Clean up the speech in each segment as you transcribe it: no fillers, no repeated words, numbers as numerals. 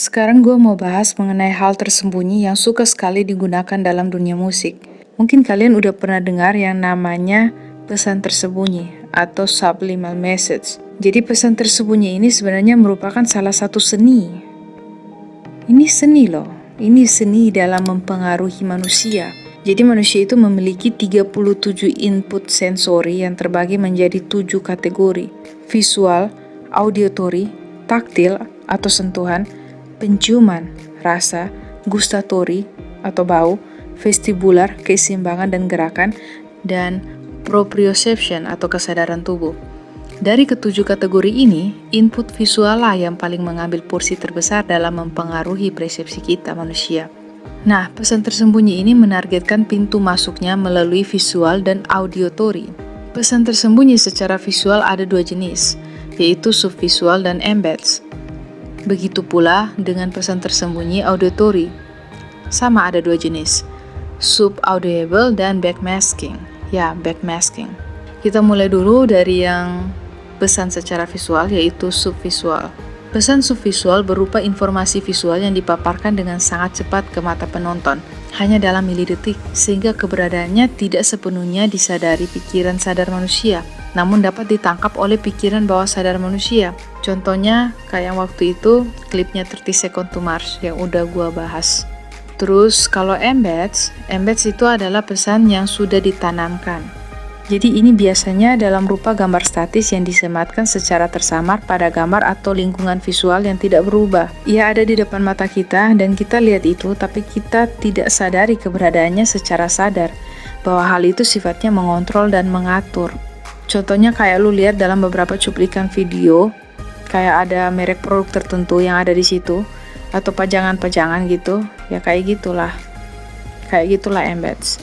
Sekarang gue mau bahas mengenai hal tersembunyi yang suka sekali digunakan dalam dunia musik. Mungkin kalian udah pernah dengar yang namanya pesan tersembunyi atau subliminal message. Jadi pesan tersembunyi ini sebenarnya merupakan salah satu seni. Ini seni loh, ini seni dalam mempengaruhi manusia. Jadi manusia itu memiliki 37 input sensori yang terbagi menjadi 7 kategori. Visual, auditory, taktil atau sentuhan, penciuman, rasa, gustatory atau bau, vestibular, keseimbangan dan gerakan, dan proprioception atau kesadaran tubuh. Dari ketujuh kategori ini, input visual lah yang paling mengambil porsi terbesar dalam mempengaruhi persepsi kita manusia. Nah, pesan tersembunyi ini menargetkan pintu masuknya melalui visual dan auditory. Pesan tersembunyi secara visual ada dua jenis, yaitu subvisual dan embeds. Begitu pula dengan pesan tersembunyi auditory. Sama ada dua jenis, subaudible dan backmasking. Ya, backmasking. Kita mulai dulu dari yang pesan secara visual, yaitu subvisual. Pesan subvisual berupa informasi visual yang dipaparkan dengan sangat cepat ke mata penonton, hanya dalam milidetik, sehingga keberadaannya tidak sepenuhnya disadari pikiran sadar manusia, namun dapat ditangkap oleh pikiran bawah sadar manusia. Contohnya, kayak yang waktu itu, klipnya 30 Seconds to Mars yang udah gua bahas. Terus, kalau embeds itu adalah pesan yang sudah ditanamkan. Jadi ini biasanya dalam rupa gambar statis yang disematkan secara tersamar pada gambar atau lingkungan visual yang tidak berubah. Ia ada di depan mata kita dan kita lihat itu, tapi kita tidak sadari keberadaannya secara sadar, bahwa hal itu sifatnya mengontrol dan mengatur. Contohnya kayak lu lihat dalam beberapa cuplikan video, kayak ada merek produk tertentu yang ada di situ, atau pajangan-pajangan gitu, ya kayak gitulah. Kayak gitulah embeds.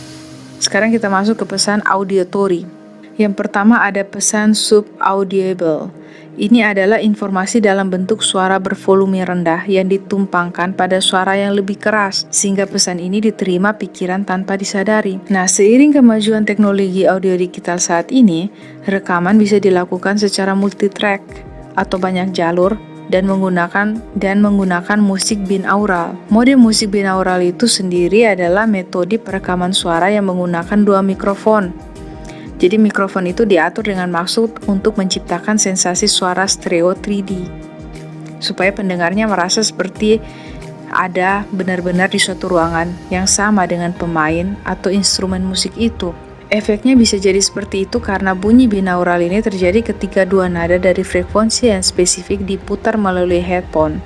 Sekarang kita masuk ke pesan auditory. Yang pertama ada pesan subaudible. Ini adalah informasi dalam bentuk suara bervolume rendah yang ditumpangkan pada suara yang lebih keras, sehingga pesan ini diterima pikiran tanpa disadari. Nah, seiring kemajuan teknologi audio digital saat ini, rekaman bisa dilakukan secara multitrack atau banyak jalur, dan menggunakan musik binaural. Mode musik binaural itu sendiri adalah metode perekaman suara yang menggunakan dua mikrofon. Jadi mikrofon itu diatur dengan maksud untuk menciptakan sensasi suara stereo 3D, supaya pendengarnya merasa seperti ada benar-benar di suatu ruangan yang sama dengan pemain atau instrumen musik itu. Efeknya bisa jadi seperti itu karena bunyi binaural ini terjadi ketika dua nada dari frekuensi yang spesifik diputar melalui headphone.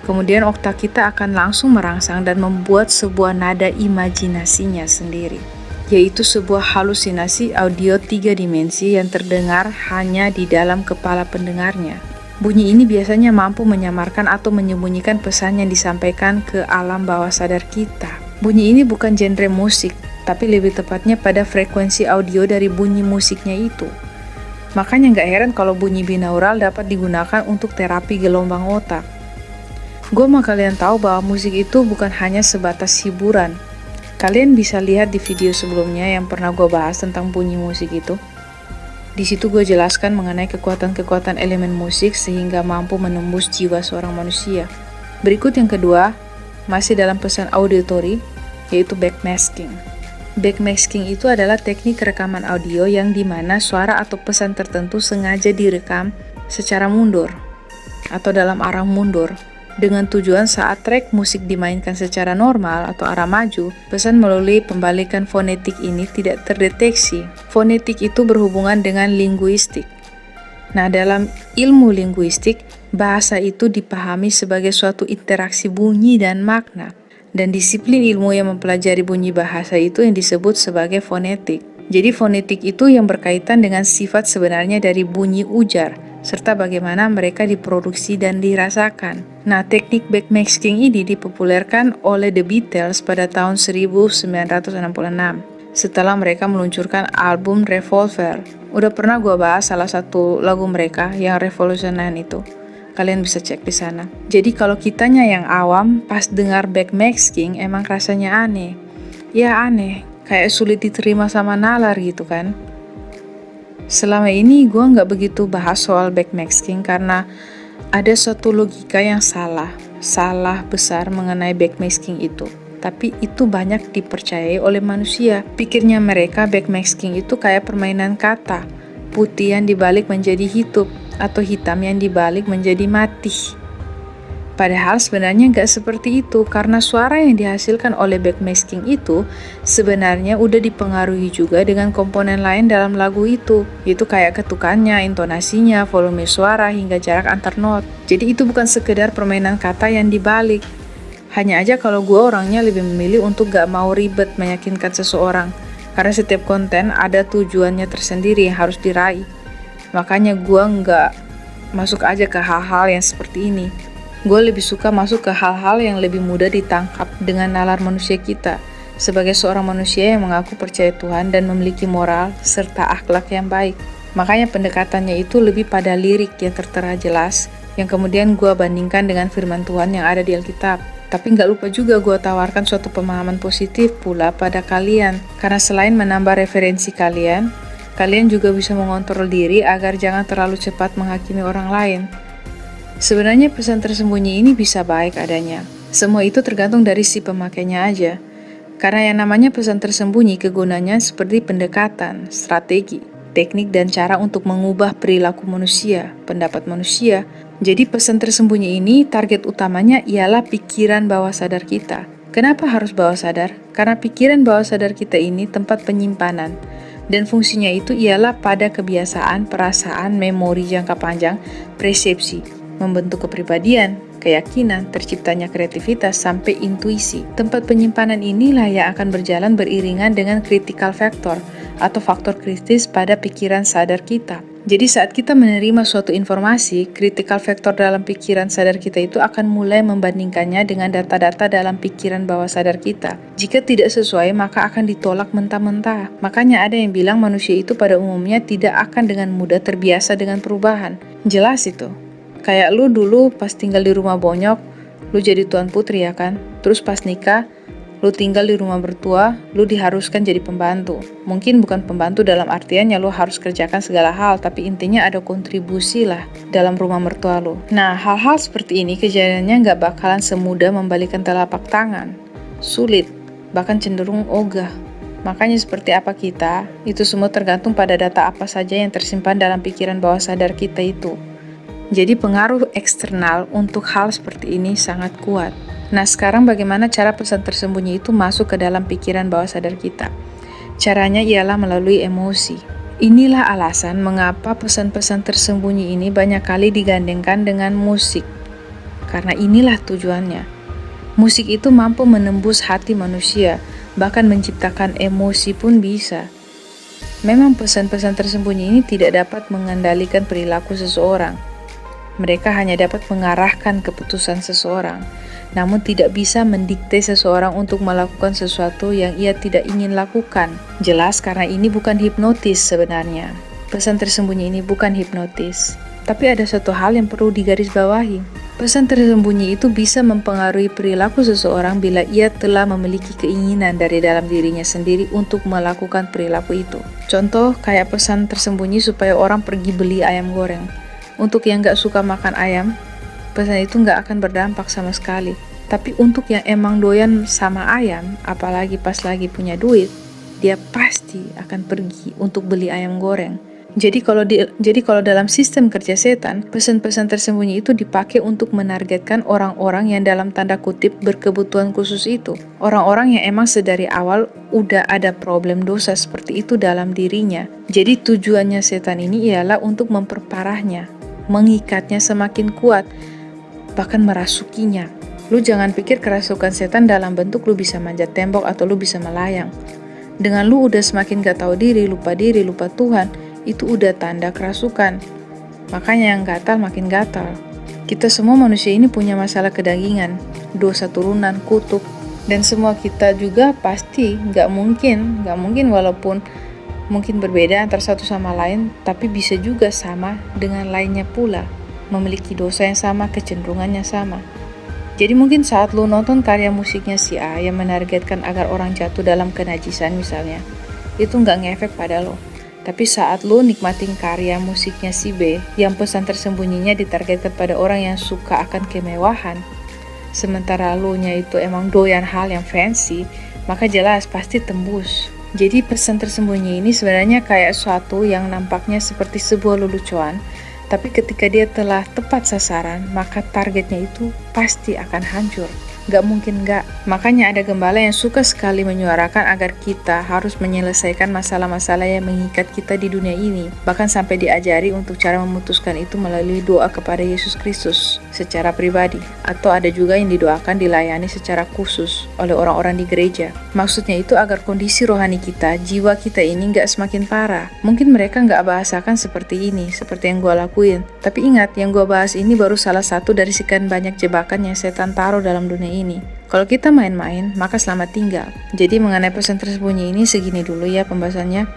Kemudian otak kita akan langsung merangsang dan membuat sebuah nada imajinasinya sendiri, yaitu sebuah halusinasi audio 3 dimensi yang terdengar hanya di dalam kepala pendengarnya. Bunyi ini biasanya mampu menyamarkan atau menyembunyikan pesan yang disampaikan ke alam bawah sadar kita. Bunyi ini bukan genre musik, tapi lebih tepatnya pada frekuensi audio dari bunyi musiknya itu. Makanya nggak heran kalau bunyi binaural dapat digunakan untuk terapi gelombang otak. Gue mau kalian tahu bahwa musik itu bukan hanya sebatas hiburan. Kalian bisa lihat di video sebelumnya yang pernah gue bahas tentang bunyi musik itu. Di situ gue jelaskan mengenai kekuatan-kekuatan elemen musik sehingga mampu menembus jiwa seorang manusia. Berikut yang kedua, masih dalam pesan auditory, yaitu backmasking. Backmasking itu adalah teknik rekaman audio yang dimana suara atau pesan tertentu sengaja direkam secara mundur atau dalam arah mundur, dengan tujuan saat track musik dimainkan secara normal atau arah maju, pesan melalui pembalikan fonetik ini tidak terdeteksi. Fonetik itu berhubungan dengan linguistik. Nah, dalam ilmu linguistik, bahasa itu dipahami sebagai suatu interaksi bunyi dan makna. Dan disiplin ilmu yang mempelajari bunyi bahasa itu yang disebut sebagai fonetik. Jadi fonetik itu yang berkaitan dengan sifat sebenarnya dari bunyi ujar, serta bagaimana mereka diproduksi dan dirasakan. Nah, teknik backmasking ini dipopulerkan oleh The Beatles pada tahun 1966, setelah mereka meluncurkan album Revolver. Udah pernah gue bahas salah satu lagu mereka yang Revolutionary itu. Kalian bisa cek di sana. Jadi kalau kitanya yang awam, pas dengar backmasking emang rasanya aneh. Ya aneh, kayak sulit diterima sama nalar gitu kan. Selama ini gue nggak begitu bahas soal backmasking karena ada suatu logika yang salah. salah besar mengenai backmasking itu. Tapi itu banyak dipercayai oleh manusia. Pikirnya mereka backmasking itu kayak permainan kata. Putih yang dibalik menjadi hidup, atau hitam yang dibalik menjadi mati. Padahal sebenarnya nggak seperti itu, karena suara yang dihasilkan oleh backmasking itu sebenarnya udah dipengaruhi juga dengan komponen lain dalam lagu itu. Itu kayak ketukannya, intonasinya, volume suara, hingga jarak antar not. Jadi itu bukan sekedar permainan kata yang dibalik. Hanya aja kalau gue orangnya lebih memilih untuk gak mau ribet meyakinkan seseorang, karena setiap konten ada tujuannya tersendiri yang harus diraih. Makanya gue gak masuk aja ke hal-hal yang seperti ini. Gue lebih suka masuk ke hal-hal yang lebih mudah ditangkap dengan nalar manusia kita, sebagai seorang manusia yang mengaku percaya Tuhan dan memiliki moral serta akhlak yang baik. Makanya pendekatannya itu lebih pada lirik yang tertera jelas, yang kemudian gue bandingkan dengan firman Tuhan yang ada di Alkitab. Tapi nggak lupa juga gue tawarkan suatu pemahaman positif pula pada kalian, karena selain menambah referensi kalian juga bisa mengontrol diri agar jangan terlalu cepat menghakimi orang lain. Sebenarnya pesan tersembunyi ini bisa baik adanya. Semua itu tergantung dari si pemakainya aja. Karena yang namanya pesan tersembunyi kegunaannya seperti pendekatan, strategi, teknik dan cara untuk mengubah perilaku manusia, pendapat manusia. Jadi pesan tersembunyi ini target utamanya ialah pikiran bawah sadar kita. Kenapa harus bawah sadar? Karena pikiran bawah sadar kita ini tempat penyimpanan. Dan fungsinya itu ialah pada kebiasaan, perasaan, memori jangka panjang, persepsi, membentuk kepribadian, keyakinan, terciptanya kreativitas, sampai intuisi. Tempat penyimpanan inilah yang akan berjalan beriringan dengan critical factor atau faktor kritis pada pikiran sadar kita. Jadi saat kita menerima suatu informasi, critical factor dalam pikiran sadar kita itu akan mulai membandingkannya dengan data-data dalam pikiran bawah sadar kita. Jika tidak sesuai, maka akan ditolak mentah-mentah. Makanya ada yang bilang manusia itu pada umumnya tidak akan dengan mudah terbiasa dengan perubahan. Jelas itu. Kayak lu dulu pas tinggal di rumah bonyok, lu jadi tuan putri ya kan? Terus pas nikah, lu tinggal di rumah mertua, lu diharuskan jadi pembantu. Mungkin bukan pembantu dalam artian ya lu harus kerjakan segala hal, tapi intinya ada kontribusi lah dalam rumah mertua lu. Nah, hal-hal seperti ini kejadiannya nggak bakalan semudah membalikan telapak tangan. Sulit, bahkan cenderung ogah. Makanya seperti apa kita, itu semua tergantung pada data apa saja yang tersimpan dalam pikiran bawah sadar kita itu. Jadi pengaruh eksternal untuk hal seperti ini sangat kuat. Nah sekarang bagaimana cara pesan tersembunyi itu masuk ke dalam pikiran bawah sadar kita? Caranya ialah melalui emosi. Inilah alasan mengapa pesan-pesan tersembunyi ini banyak kali digandengkan dengan musik. Karena inilah tujuannya. Musik itu mampu menembus hati manusia, bahkan menciptakan emosi pun bisa. Memang pesan-pesan tersembunyi ini tidak dapat mengendalikan perilaku seseorang. Mereka hanya dapat mengarahkan keputusan seseorang, namun tidak bisa mendikte seseorang untuk melakukan sesuatu yang ia tidak ingin lakukan. Jelas karena ini bukan hipnotis sebenarnya. Pesan tersembunyi ini bukan hipnotis. Tapi ada satu hal yang perlu digarisbawahi. Pesan tersembunyi itu bisa mempengaruhi perilaku seseorang bila ia telah memiliki keinginan dari dalam dirinya sendiri untuk melakukan perilaku itu. Contoh kayak pesan tersembunyi supaya orang pergi beli ayam goreng. Untuk yang gak suka makan ayam, pesan itu gak akan berdampak sama sekali. Tapi untuk yang emang doyan sama ayam, apalagi pas lagi punya duit, dia pasti akan pergi untuk beli ayam goreng. Jadi kalau dalam sistem kerja setan, pesan-pesan tersembunyi itu dipakai untuk menargetkan orang-orang yang dalam tanda kutip berkebutuhan khusus itu. Orang-orang yang emang sedari awal udah ada problem dosa seperti itu dalam dirinya. Jadi tujuannya setan ini ialah untuk memperparahnya, mengikatnya semakin kuat, bahkan merasukinya. Lu jangan pikir kerasukan setan dalam bentuk lu bisa manjat tembok atau lu bisa melayang. Dengan lu udah semakin gak tahu diri, lupa Tuhan, itu udah tanda kerasukan. Makanya yang gatal makin gatal. Kita semua manusia ini punya masalah kedagingan, dosa turunan, kutuk, dan semua kita juga pasti gak mungkin walaupun mungkin berbeda antara satu sama lain, tapi bisa juga sama dengan lainnya pula, memiliki dosa yang sama, kecenderungannya sama. Jadi mungkin saat lu nonton karya musiknya si A yang menargetkan agar orang jatuh dalam kenajisan misalnya, itu nggak ngefek pada lo. Tapi saat lu nikmatin karya musiknya si B yang pesan tersembunyinya ditargetkan pada orang yang suka akan kemewahan, sementara lo nya itu emang doyan hal yang fancy, maka jelas pasti tembus. Jadi pesan tersembunyi ini sebenarnya kayak suatu yang nampaknya seperti sebuah lelucon, tapi ketika dia telah tepat sasaran, maka targetnya itu pasti akan hancur. Gak mungkin gak. Makanya ada gembala yang suka sekali menyuarakan agar kita harus menyelesaikan masalah-masalah yang mengikat kita di dunia ini. Bahkan sampai diajari untuk cara memutuskan itu melalui doa kepada Yesus Kristus secara pribadi. Atau ada juga yang didoakan dilayani secara khusus oleh orang-orang di gereja. Maksudnya itu agar kondisi rohani kita, jiwa kita ini gak semakin parah. Mungkin mereka gak bahasakan seperti ini, seperti yang gue lakuin. Tapi ingat, yang gue bahas ini baru salah satu dari sekian banyak jebakan yang setan taruh dalam dunia ini. Kalau kita main-main, maka selamat tinggal. Jadi mengenai pesan tersembunyi ini segini dulu ya pembahasannya.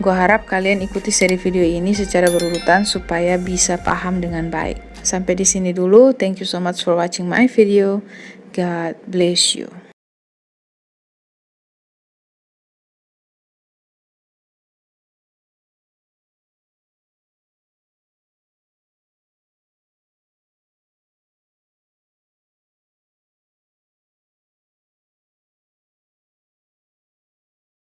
Gue harap kalian ikuti seri video ini secara berurutan supaya bisa paham dengan baik. Sampai di sini dulu. Thank you so much for watching my video. God bless you.